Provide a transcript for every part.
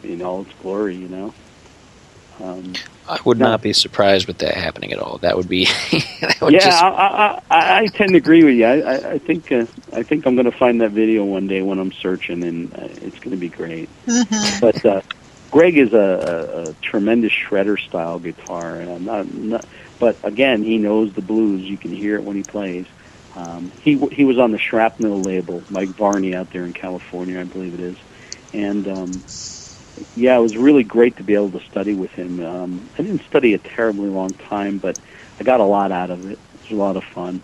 in all its glory, you know. I would Now, not be surprised with that happening at all. That would be that would yeah, just I tend to agree with you. I think I'm going to find that video one day when I'm searching, and it's going to be great. Mm-hmm. But Greg is a tremendous shredder style guitar, and I'm not. But again, he knows the blues. You can hear it when he plays. He was on the Shrapnel label, Mike Varney out there in California, I believe it is, and yeah, it was really great to be able to study with him. I didn't study a terribly long time, but I got a lot out of it. It was a lot of fun.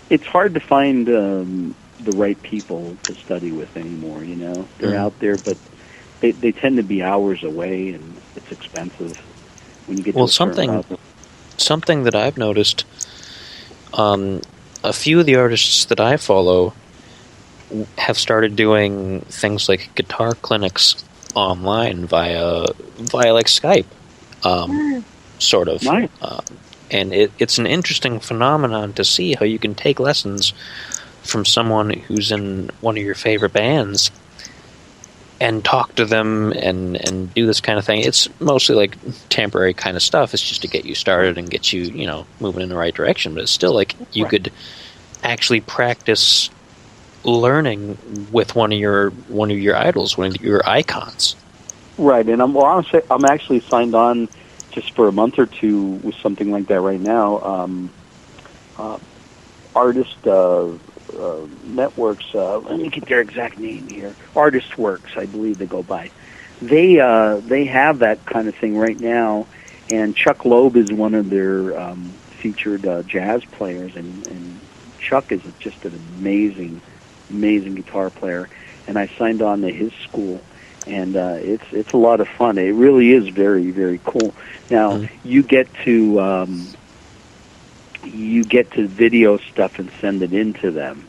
It's hard to find the right people to study with anymore. You know, they're out there, but they tend to be hours away, and it's expensive when you get to a certain level. Something that I've noticed, a few of the artists that I follow have started doing things like guitar clinics online via like Skype, sort of. Nice. And it's an interesting phenomenon to see how you can take lessons from someone who's in one of your favorite bands and talk to them and do this kind of thing. It's mostly like temporary kind of stuff. It's just to get you started and get you, moving in the right direction. But it's still like you could actually practice learning with one of your idols, one of your icons. Right, and I'm actually signed on just for a month or two with something like that right now. Artist Networks. Let me get their exact name here. Artist Works, I believe they go by. They have that kind of thing right now, and Chuck Loeb is one of their featured jazz players, and Chuck is just an amazing guitar player, and I signed on to his school, and it's a lot of fun. It really is very, very cool. Now you get to video stuff and send it into them,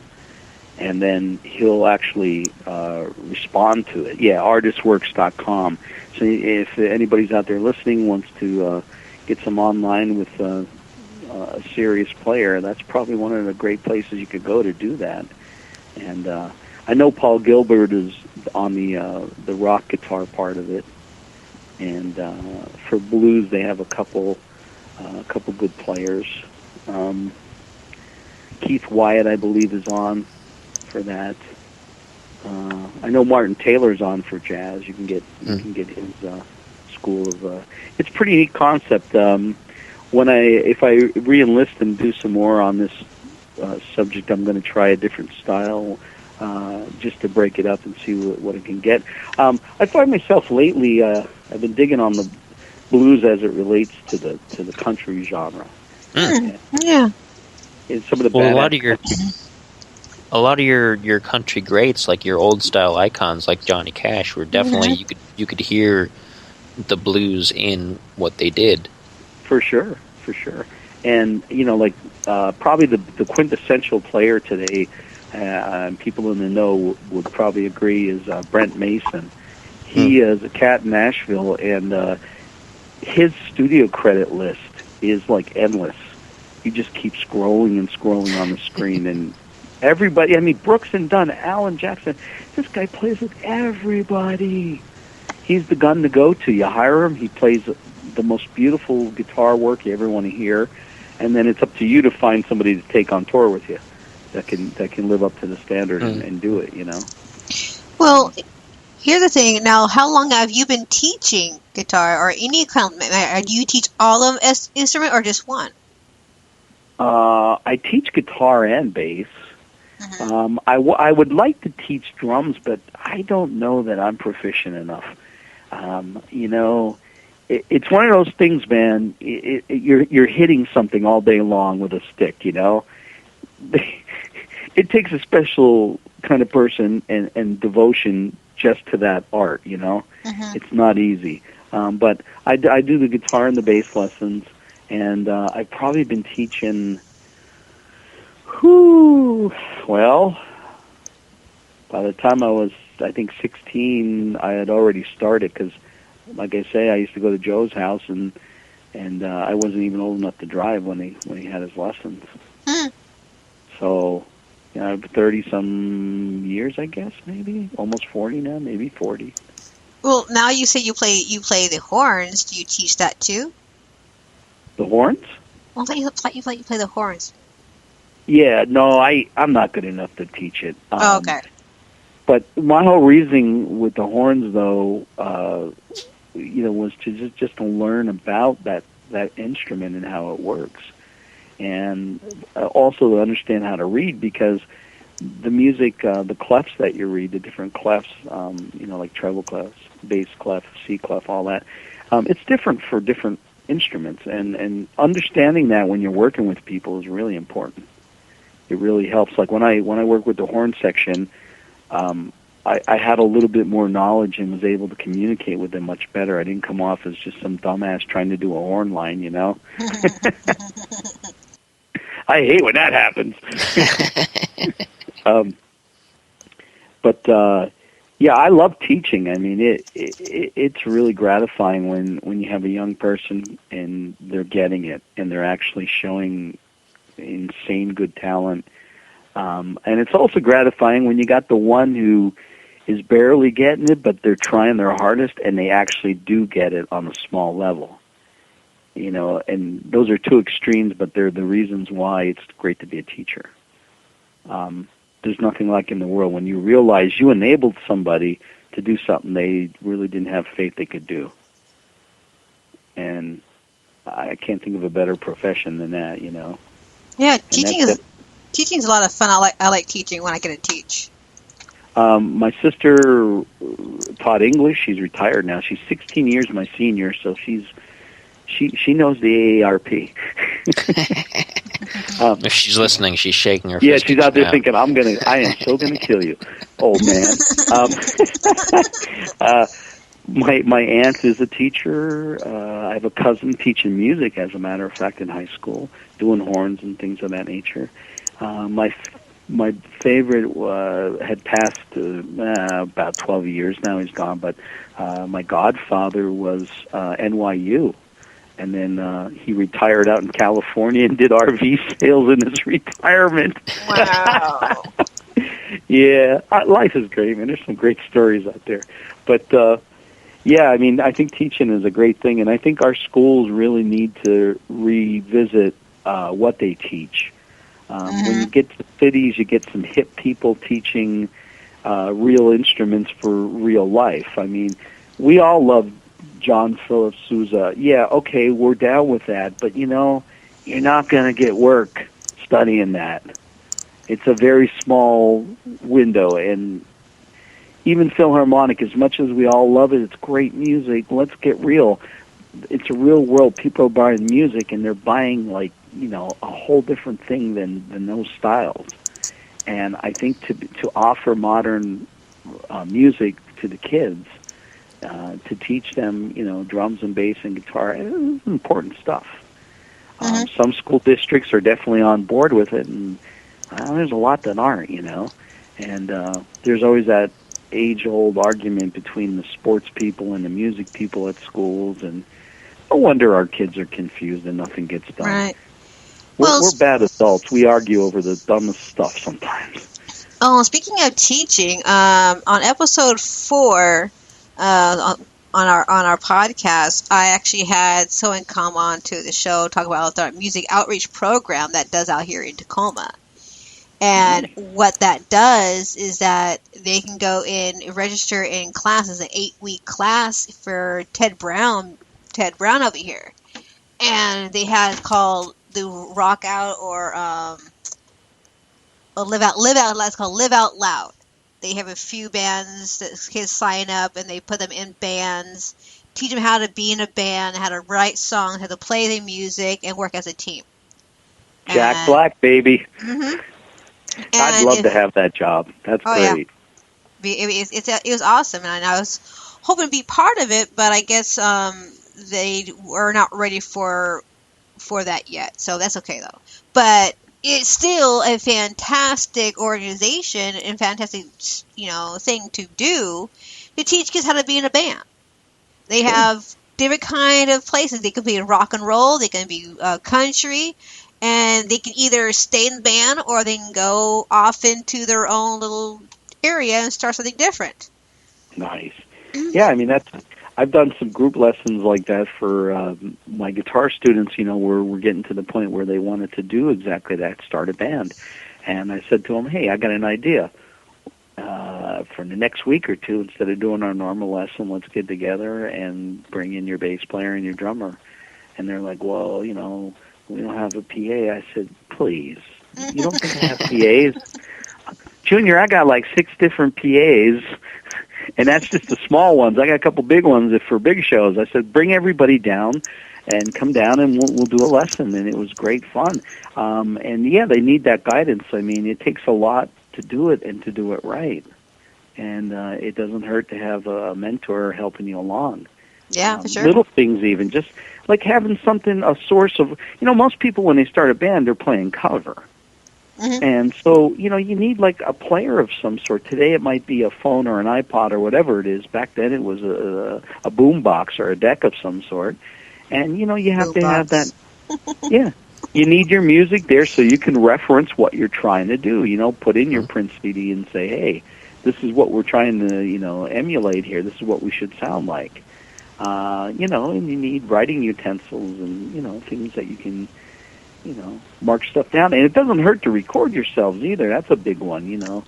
and then he'll actually respond to it. Yeah, artistworks.com. So if anybody's out there listening wants to get some online with a serious player, that's probably one of the great places you could go to do that. And I know Paul Gilbert is on the rock guitar part of it, and for blues they have a couple good players. Keith Wyatt, I believe, is on for that. I know Martin Taylor's on for jazz. You can get his school of. It's a pretty neat concept. If I re-enlist and do some more on this subject, I'm going to try a different style just to break it up and see what it can get. I find myself lately, I've been digging on the blues as it relates to the country genre. Yeah. And some of the a lot of your country greats, like your old style icons, like Johnny Cash, were definitely you could hear the blues in what they did. For sure. And like probably the quintessential player today, people in the know would probably agree, is Brent Mason. He is a cat in Nashville, and his studio credit list is like endless. You just keep scrolling and scrolling on the screen, and everybody. I mean, Brooks and Dunn, Alan Jackson. This guy plays with everybody. He's the gun to go to. You hire him, he plays the most beautiful guitar work you ever want to hear, and then it's up to you to find somebody to take on tour with you that can live up to the standard and do it. Well, here's the thing. Now, how long have you been teaching guitar or any kind? Do you teach all of instrument or just one? I teach guitar and bass. I would like to teach drums, but I don't know that I'm proficient enough. It's one of those things, man. You're hitting something all day long with a stick. It takes a special kind of person and devotion just to that art. It's not easy. But I do the guitar and the bass lessons. And I've probably been teaching, well, by the time I was, I think, 16, I had already started because, like I say, I used to go to Joe's house, and I wasn't even old enough to drive when he had his lessons. So 30-some years, I guess, maybe. Almost 40 now, maybe 40. Well, now you say you play the horns. Do you teach that too? The horns? Well, I thought you play the horns. Yeah, no, I'm not good enough to teach it. Okay. But my whole reasoning with the horns, though, was to just to learn about that instrument and how it works, and also to understand how to read, because the music, the clefs that you read, the different clefs, like treble clefs, bass clef, C clef, all that, it's different for different instruments, and understanding that when you're working with people is really important. It really helps. Like when I work with the horn section, I had a little bit more knowledge and was able to communicate with them much better. I didn't come off as just some dumbass trying to do a horn line, I hate when that happens. Yeah, I love teaching. I mean, it's really gratifying when you have a young person and they're getting it and they're actually showing insane good talent. And it's also gratifying when you got the one who is barely getting it, but they're trying their hardest and they actually do get it on a small level. And those are two extremes, but they're the reasons why it's great to be a teacher. There's nothing like in the world when you realize you enabled somebody to do something they really didn't have faith they could do. And I can't think of a better profession than that, Yeah, teaching's a lot of fun. I like teaching when I get to teach. My sister taught English. She's retired now. She's 16 years my senior, so she knows the AARP. If she's listening, she's shaking her fist. Yeah, she's out there thinking, I am so gonna kill you, old man. My aunt is a teacher. I have a cousin teaching music, as a matter of fact, in high school, doing horns and things of that nature. My favorite had passed about 12 years now. He's gone, but my godfather was NYU. And then he retired out in California and did RV sales in his retirement. Wow. Yeah, life is great, man. There's some great stories out there. But, yeah, I mean, I think teaching is a great thing, and I think our schools really need to revisit what they teach. When you get to cities, you get some hip people teaching real instruments for real life. I mean, we all love John Philip Sousa. Yeah, okay, we're down with that, but you're not going to get work studying that. It's a very small window, and even Philharmonic, as much as we all love it, it's great music. Let's get real. It's a real world. People are buying music, and they're buying, like, a whole different thing than those styles. And I think to offer modern music to the kids, to teach them, drums and bass and guitar, is important stuff. Some school districts are definitely on board with it, and there's a lot that aren't, And there's always that age-old argument between the sports people and the music people at schools, and no wonder our kids are confused and nothing gets done. Right. We're bad adults. We argue over the dumbest stuff sometimes. Oh, speaking of teaching, on episode 4, on our podcast, I actually had someone come on to the show talk about the music outreach program that does out here in Tacoma. And what that does is that they can go in, register in classes, an 8-week class for Ted Brown over here. And they had called the Rock Out or Live Out. It's called Live Out Loud. They have a few bands that kids sign up, and they put them in bands, teach them how to be in a band, how to write songs, how to play the music, and work as a team. Jack Black, baby. Mm-hmm. I'd love to have that job. That's great. Yeah. It was awesome, and I was hoping to be part of it, but I guess they were not ready for that yet. So that's okay though. But it's still a fantastic organization and fantastic, thing to do to teach kids how to be in a band. They have different kind of places. They can be in rock and roll. They can be country. and they can either stay in the band or they can go off into their own little area and start something different. Nice. Yeah, I mean, I've done some group lessons like that for my guitar students, where we're getting to the point where they wanted to do exactly that, start a band. And I said to them, hey, I got an idea. For the next week or two, instead of doing our normal lesson, let's get together and bring in your bass player and your drummer. And they're like, well, we don't have a PA. I said, please, you don't think I have PAs? Junior, I got like 6 different PAs, and that's just the small ones. I got a couple big ones for big shows. I said, bring everybody down and come down and we'll do a lesson. And it was great fun. And yeah, they need that guidance. I mean, it takes a lot to do it and to do it right. And it doesn't hurt to have a mentor helping you along. Yeah, for sure. Little things even, just like having something, a source of, most people when they start a band, they're playing cover. Mm-hmm. And so, you need like a player of some sort. Today it might be a phone or an iPod or whatever it is. Back then it was a boom box or a deck of some sort. And, you have to have that. Yeah. You need your music there so you can reference what you're trying to do. Put in your Prince CD and say, hey, this is what we're trying to, emulate here. This is what we should sound like. And you need writing utensils and, things that you can, mark stuff down. And it doesn't hurt to record yourselves either. That's a big one,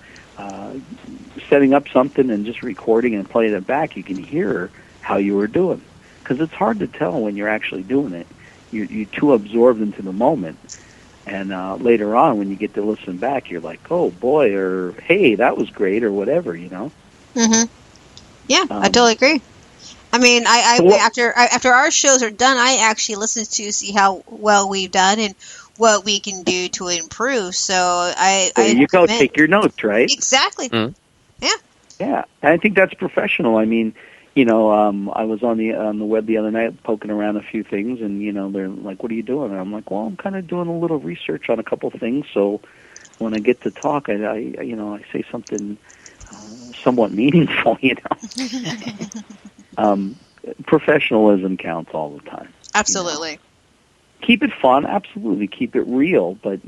setting up something and just recording and playing it back. You can hear how you were doing. Because it's hard to tell when you're actually doing it. You're too absorbed into the moment. And later on, when you get to listen back, you're like, oh, boy, or hey, that was great, or whatever, Mm-hmm. Yeah, I totally agree. I mean, after our shows are done, I actually listen to see how well we've done and what we can do to improve. So there you go. Take your notes, right? Exactly. Mm. Yeah. Yeah, and I think that's professional. I mean, I was on the web the other night poking around a few things, and they're like, "What are you doing?" And I'm like, "Well, I'm kind of doing a little research on a couple things, so when I get to talk, I say something somewhat meaningful." Professionalism counts all the time. Absolutely. Keep it fun, absolutely. Keep it real, but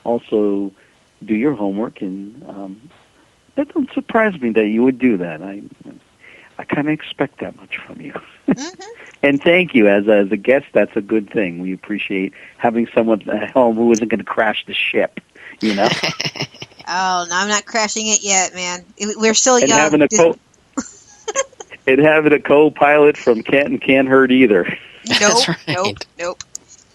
also do your homework, and that doesn't surprise me that you would do that. I kind of expect that much from you. Mm-hmm. And thank you. As a guest, that's a good thing. We appreciate having someone at home who isn't going to crash the ship, Oh, no, I'm not crashing it yet, man. We're still young. And having a co-pilot from Canton can't hurt either. Nope, right.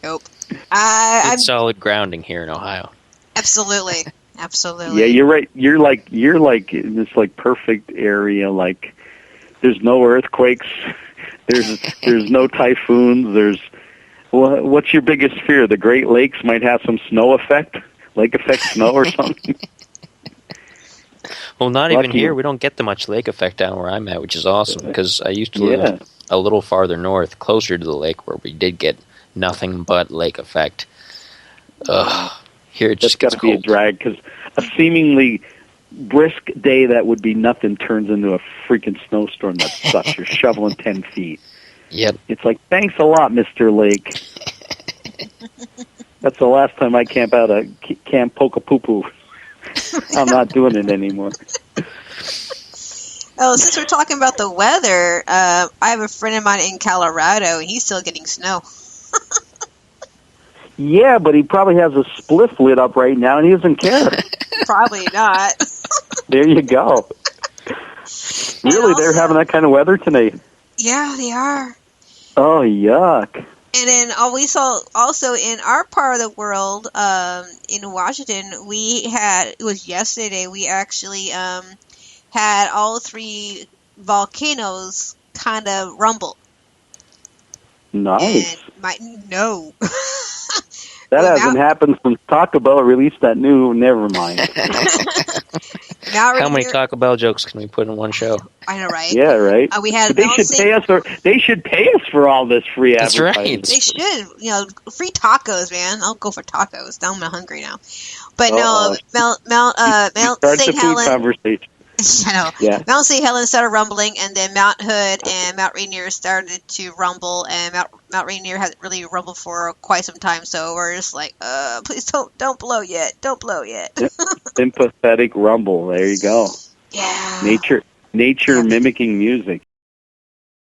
Nope. It's solid grounding here in Ohio. Absolutely. Yeah, you're right. You're like in this like perfect area. Like there's no earthquakes. There's no typhoons. What's your biggest fear? The Great Lakes might have some snow effect, lake effect snow or something. Well, not even here. We don't get the much lake effect down where I'm at, which is awesome because I used to live a little farther north, closer to the lake, where we did get nothing but lake effect. Here it just gets cold. That's got to be a drag because a seemingly brisk day that would be nothing turns into a freaking snowstorm that sucks. You're shoveling 10 feet. Yep. It's like, thanks a lot, Mr. Lake. That's the last time I camp out a Camp Poca-Poo-Poo. I'm not doing it anymore. Oh, since we're talking about the weather, I have a friend of mine in Colorado, and he's still getting snow. Yeah, but he probably has a spliff lit up right now, and he doesn't care. Probably not. There you go. Really, they're having that kind of weather tonight? Yeah, they are. Oh, yuck. And then we saw also in our part of the world, in Washington, it was yesterday, we actually had all 3 volcanoes kind of rumble. Nice. No. That hasn't happened since Taco Bell released that new. Never mind. How many Taco Bell jokes can we put in one show? I know, right? Yeah, right. We had. But they should pay us for all this free advertising. That's right. They should. Free tacos, man. I'll go for tacos. Now I'm hungry now. But no, Mount Start St. the food conversation. You know, Yeah. Mount St. Helens started rumbling, and then Mount Hood and Mount Rainier started to rumble, and Mount Rainier hasn't really rumbled for quite some time. So we're just like, please don't blow yet, don't blow yet. Sympathetic rumble. There you go. Yeah. Nature mimicking music.